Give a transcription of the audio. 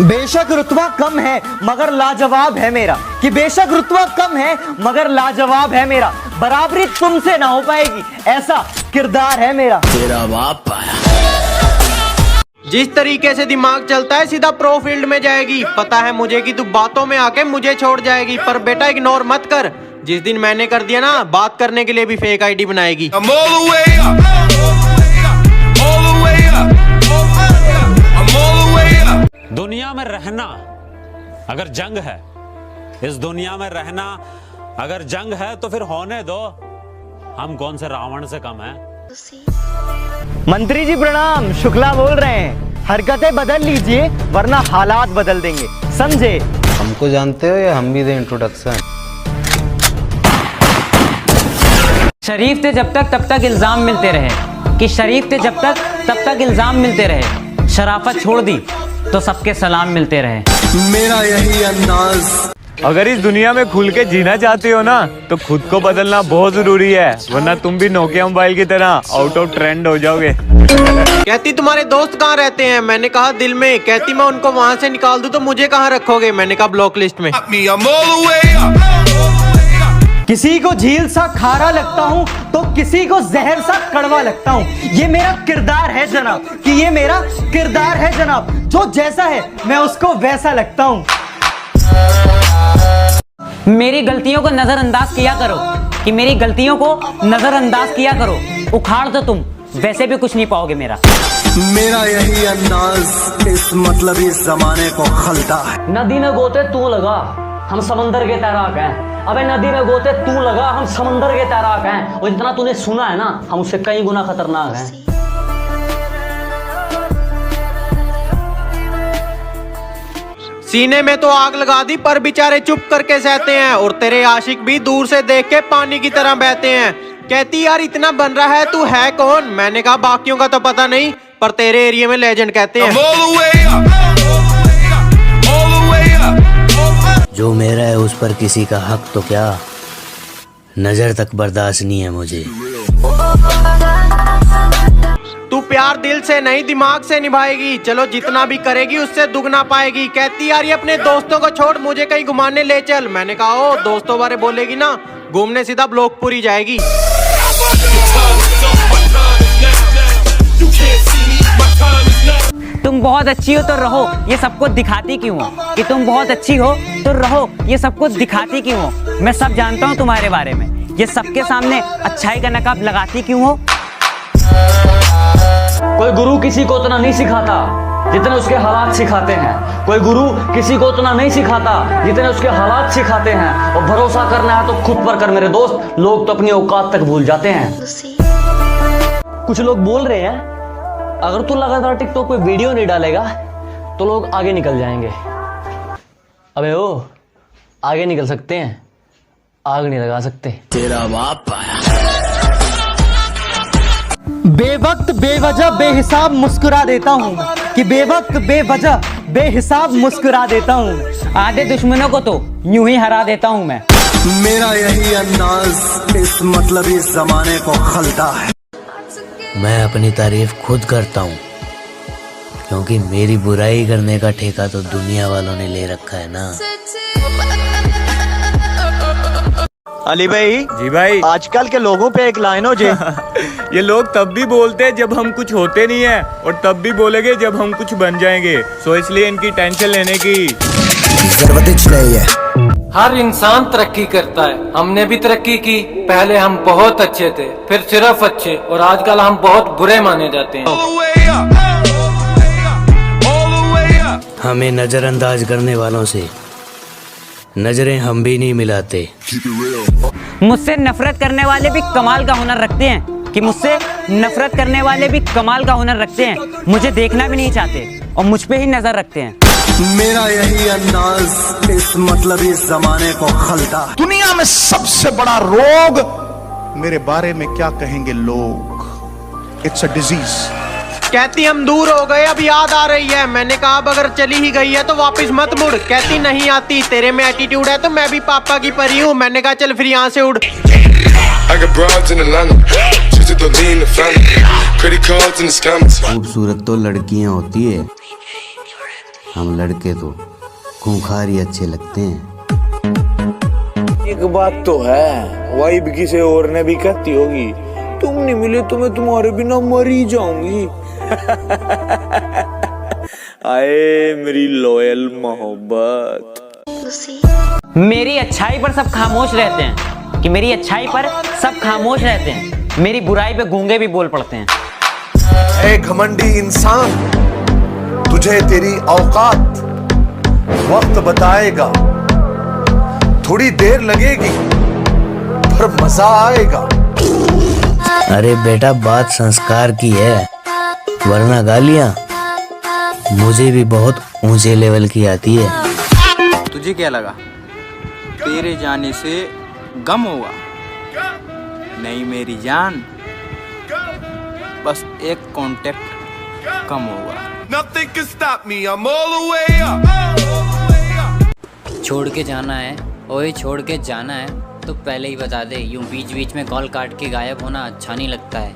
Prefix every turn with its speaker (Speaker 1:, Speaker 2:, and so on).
Speaker 1: बेशक रुतबा कम है मगर लाजवाब है मेरा, कि बेशक रुतबा कम है मगर लाजवाब है मेरा, बराबरी तुमसे ना हो पाएगी ऐसा किरदार है मेरा।
Speaker 2: तेरा बाप पाया।
Speaker 3: जिस तरीके से दिमाग चलता है सीधा प्रो फील्ड में जाएगी। पता है मुझे कि तू बातों में आके मुझे छोड़ जाएगी, पर बेटा इग्नोर मत कर। जिस दिन मैंने कर दिया ना, बात करने के लिए भी फेक आईडी बनाएगी।
Speaker 4: दुनिया में रहना अगर जंग है, इस दुनिया में रहना अगर जंग है तो फिर होने दो, हम कौन से रावण से कम हैं?
Speaker 1: मंत्री जी प्रणाम, शुक्ला बोल रहे हैं। हरकतें बदल लीजिए वरना हालात बदल देंगे, समझे?
Speaker 5: हमको जानते हो या हम भी दें इंट्रोडक्शन?
Speaker 6: शरीफ थे जब तक तब तक इल्जाम मिलते रहे, कि शरीफ थे जब तक तब तक इल्जाम मिलते रहे, शराफत छोड़ दी तो सबके सलाम मिलते रहे।
Speaker 2: मेरा यही अंदाज।
Speaker 7: अगर इस दुनिया में खुल के जीना चाहते हो ना तो खुद को बदलना बहुत जरूरी है, वरना तुम भी नोकिया मोबाइल की तरह आउट ऑफ ट्रेंड हो जाओगे।
Speaker 3: कहती तुम्हारे दोस्त कहाँ रहते हैं? मैंने कहा दिल में। कहती मैं उनको वहाँ से निकाल दूं तो मुझे कहाँ रखोगे? मैंने कहा ब्लॉक लिस्ट में।
Speaker 1: किसी को झील सा खारा लगता हूँ तो किसी को जहर सा कड़वा लगता हूँ। ये मेरा किरदार है जनाब, कि ये मेरा किरदार है जनाब। जो जैसा है मैं उसको वैसा लगता हूँ।
Speaker 6: मेरी गलतियों को नजरअंदाज किया करो, कि मेरी गलतियों को नजरअंदाज किया करो। उखाड़ दो तुम, वैसे भी कुछ नहीं पाओगे मेरा।
Speaker 2: मेरा यही अंदाज इस मतलब इस जमाने को खलता है।
Speaker 6: नदी ने गोते तू लगा, हम समंदर के तैराक हैं। अबे नदी ने गोते तू लगा, हम समंदर के तैराक हैं। और जितना तूने सुना है ना, हम उससे कई गुना खतरनाक हैं।
Speaker 3: सीने में तो आग लगा दी पर बेचारे चुप करके सहते हैं, और तेरे आशिक भी दूर से देख के पानी की तरह बहते हैं। कहती यार इतना बन रहा है, तू है कौन? मैंने कहा बाकियों का तो पता नहीं, पर तेरे एरिया में लेजेंड कहते हैं।
Speaker 2: जो मेरा है उस पर किसी का हक तो क्या, नजर तक बर्दाश्त नहीं है मुझे।
Speaker 3: तू प्यार दिल से नहीं दिमाग से निभाएगी, चलो जितना भी करेगी उससे दुगना पाएगी। कहती यार ये अपने दोस्तों को छोड़ मुझे कहीं घुमाने ले चल। मैंने कहा ओ दोस्तों बारे बोलेगी ना, घूमने सीधा ब्लॉकपुरी जाएगी।
Speaker 6: तुम बहुत अच्छी हो तो रहो, ये सबको दिखाती क्यों हो? कि तुम बहुत अच्छी हो तो रहो, ये सबको दिखाती क्यों हो? मैं सब जानता हूँ तुम्हारे बारे में, ये सबके सामने अच्छाई का नकाब लगाती क्यों हो? कोई गुरु किसी को उतना नहीं सिखाता जितने उसके हालात सिखाते हैं। कोई गुरु किसी को उतना नहीं सिखाता जितने उसके हालात सिखाते हैं। और भरोसा करना है तो खुद पर कर मेरे दोस्त, लोग तो अपनी औकात तक भूल जाते हैं। कुछ लोग बोल रहे हैं अगर तू लगातार टिकटॉक पे वीडियो नहीं डालेगा तो लोग आगे निकल जाएंगे। अबे ओ, आगे निकल सकते हैं, आग नहीं लगा सकते।
Speaker 2: तेरा बाप पाया।
Speaker 1: बेवक्त बेवजह बेहिसाब मुस्कुरा देता हूँ, कि बेवक्त बेवजह बेहिसाब मुस्कुरा देता हूँ।
Speaker 6: आधे दुश्मनों को तो यूं ही हरा देता हूँ मैं।
Speaker 2: मेरा यही अंदाज इस मतलब इस जमाने को खलता है। मैं अपनी तारीफ खुद करता हूँ, क्योंकि मेरी बुराई करने का ठेका तो दुनिया वालों ने ले रखा है ना।
Speaker 7: अली भाई। जी भाई।
Speaker 1: आजकल के लोगों पे एक लाइन हो जे
Speaker 7: ये लोग तब भी बोलते हैं जब हम कुछ होते नहीं है, और तब भी बोलेंगे जब हम कुछ बन जाएंगे। सो इसलिए इनकी टेंशन लेने की जरूरत नहीं है।
Speaker 8: हर इंसान तरक्की करता है, हमने भी तरक्की की। पहले हम बहुत अच्छे थे, फिर सिर्फ अच्छे, और आजकल हम बहुत बुरे माने जाते हैं।
Speaker 2: हमें नजरअंदाज करने वालों से नजरें हम भी नहीं मिलाते।
Speaker 6: मुझसे नफरत करने वाले भी कमाल का हुनर रखते हैं, कि मुझसे नफरत करने वाले भी कमाल का हुनर रखते हैं। मुझे देखना भी नहीं चाहते और मुझ पे ही नजर रखते हैं।
Speaker 2: मेरा यही अंदाज इस मतलब इस जमाने को खलता है।
Speaker 9: दुनिया में सबसे बड़ा रोग मेरे बारे में क्या कहेंगे लोग, इट्स अ डिजीज।
Speaker 3: कहती हम दूर हो गए अब याद आ रही है। मैंने कहा अब अगर चली ही गई है तो वापस मत मुड़। कहती नहीं आती, तेरे में एटीट्यूड है तो मैं भी पापा की परी हूँ। मैंने कहा चल फिर यहाँ से उड़।
Speaker 2: खूबसूरत तो लड़कियां होती है, हम लड़के तो खूंखार ही अच्छे लगते हैं।
Speaker 7: एक बात तो है, वाइब किसी और ने भी कहती होगी, तुम नहीं मिले तो मैं तुम्हारे बिना मर ही जाऊंगी। आए मेरी लॉयल मोहब्बत।
Speaker 9: मेरी अच्छाई पर सब खामोश रहते हैं, कि मेरी अच्छाई पर सब खामोश रहते हैं, मेरी बुराई पे गूंगे भी बोल पड़ते हैं।
Speaker 10: ए घमंडी इंसान, तुझे तेरी औकात वक्त बताएगा। थोड़ी देर लगेगी पर मजा आएगा।
Speaker 2: अरे बेटा बात संस्कार की है, वरना गालियां मुझे भी बहुत ऊंचे लेवल की आती है।
Speaker 11: तुझे क्या लगा तेरे जाने से गम होगा? नहीं मेरी जान, बस एक कांटेक्ट कम होगा।
Speaker 9: छोड़ के जाना है, ओए छोड़ के जाना है तो पहले ही बता दे। यूं बीच बीच में कॉल काट के गायब होना अच्छा नहीं लगता है।